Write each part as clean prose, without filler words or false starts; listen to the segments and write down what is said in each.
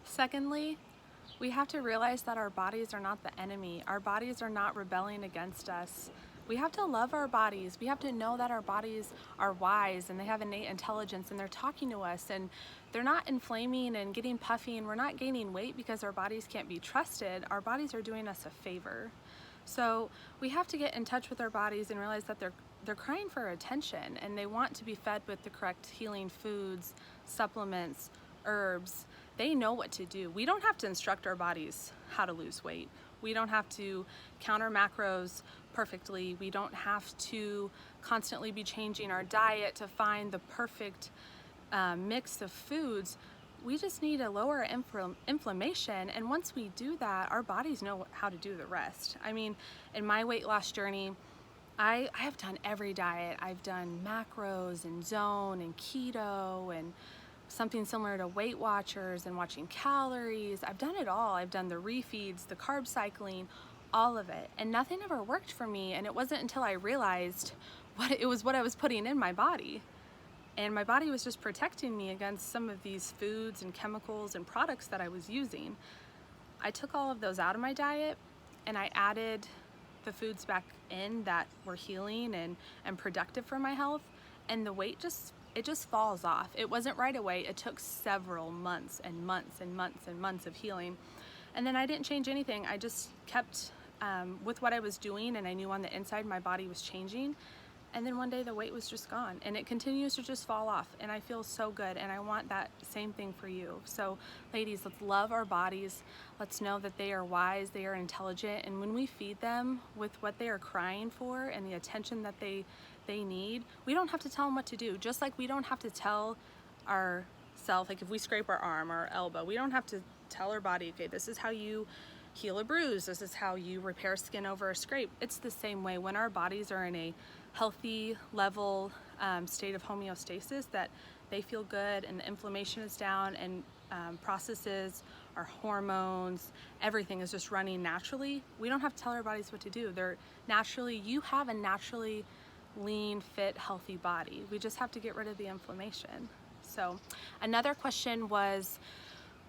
Secondly, we have to realize that our bodies are not the enemy. Our bodies are not rebelling against us. We have to love our bodies. We have to know that our bodies are wise and they have innate intelligence and they're talking to us and they're not inflaming and getting puffy, and we're not gaining weight because our bodies can't be trusted. Our bodies are doing us a favor. So we have to get in touch with our bodies and realize that they're crying for attention and they want to be fed with the correct healing foods, supplements, herbs. They know what to do. We don't have to instruct our bodies how to lose weight. We don't have to count our macros perfectly. We don't have to constantly be changing our diet to find the perfect mix of foods. We just need to lower inflammation, and once we do that, our bodies know how to do the rest. I mean, in my weight loss journey, I have done every diet. I've done macros and zone and keto and something similar to Weight Watchers and watching calories. I've done it all. I've done the refeeds, the carb cycling, all of it, and nothing ever worked for me. And it wasn't until I realized what I was putting in my body. And my body was just protecting me against some of these foods and chemicals and products that I was using. I took all of those out of my diet and I added the foods back in that were healing and productive for my health, and the weight just falls off. It wasn't right away. It took several months and months and months and months of healing. And then I didn't change anything. I just kept with what I was doing, and I knew on the inside my body was changing. And then one day the weight was just gone, and it continues to just fall off, and I feel so good, and I want that same thing for you. So ladies, let's love our bodies. Let's know that they are wise, they are intelligent, and when we feed them with what they are crying for and the attention that they need, we don't have to tell them what to do. Just like we don't have to tell ourselves, like if we scrape our arm or our elbow, we don't have to tell our body, okay, this is how you heal a bruise, this is how you repair skin over a scrape. It's the same way when our bodies are in a healthy level state of homeostasis, that they feel good and the inflammation is down, and processes, our hormones, everything is just running naturally. We don't have to tell our bodies what to do. You have a naturally lean, fit, healthy body. We just have to get rid of the inflammation. So another question was,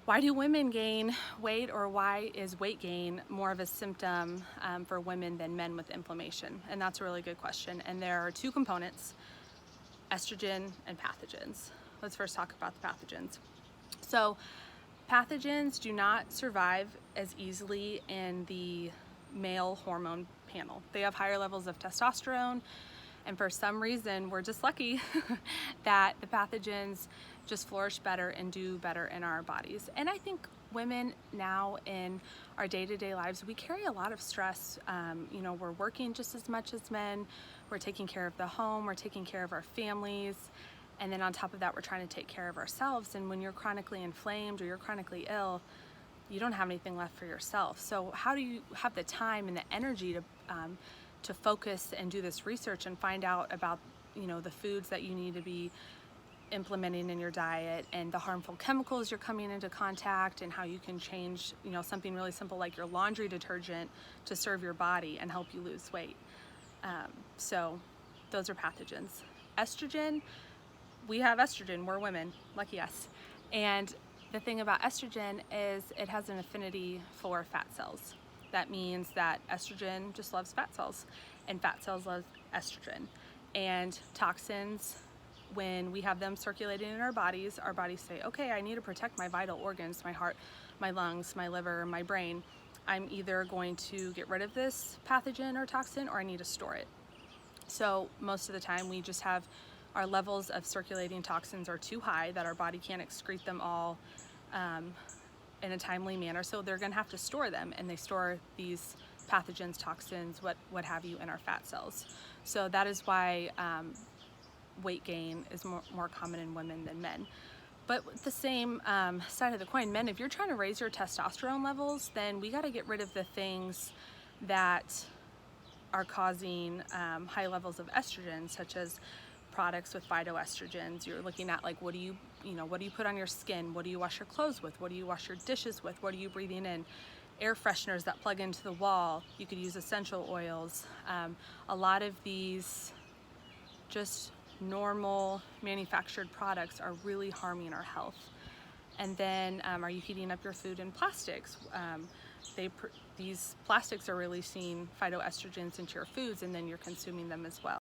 why do women gain weight, or why is weight gain more of a symptom for women than men with inflammation? And that's a really good question. And there are two components, estrogen and pathogens. Let's first talk about the pathogens. So pathogens do not survive as easily in the male hormone panel. They have higher levels of testosterone, and for some reason, we're just lucky that the pathogens just flourish better and do better in our bodies. And I think women now in our day-to-day lives, we carry a lot of stress. We're working just as much as men. We're taking care of the home. We're taking care of our families. And then on top of that, we're trying to take care of ourselves. And when you're chronically inflamed or you're chronically ill, you don't have anything left for yourself. So how do you have the time and the energy to focus and do this research and find out about the foods that you need to be implementing in your diet and the harmful chemicals you're coming into contact, and how you can change something really simple like your laundry detergent to serve your body and help you lose weight? So those are pathogens. Estrogen, we have estrogen, we're women, lucky us. And the thing about estrogen is it has an affinity for fat cells. That means that estrogen just loves fat cells, and fat cells love estrogen. And toxins, when we have them circulating in our bodies say, okay, I need to protect my vital organs, my heart, my lungs, my liver, my brain. I'm either going to get rid of this pathogen or toxin, or I need to store it. So most of the time we just have our levels of circulating toxins are too high that our body can't excrete them all in a timely manner, so they're going to have to store them, and they store these pathogens, toxins, what have you, in our fat cells. So that is why weight gain is more common in women than men. But with the same side of the coin, men, if you're trying to raise your testosterone levels, then we got to get rid of the things that are causing high levels of estrogen, such as products with phytoestrogens. You're looking at, like, what do you put on your skin? What do you wash your clothes with? What do you wash your dishes with? What are you breathing in? Air fresheners that plug into the wall. You could use essential oils. A lot of these just normal manufactured products are really harming our health. And then are you heating up your food in plastics? These plastics are releasing phytoestrogens into your foods, and then you're consuming them as well.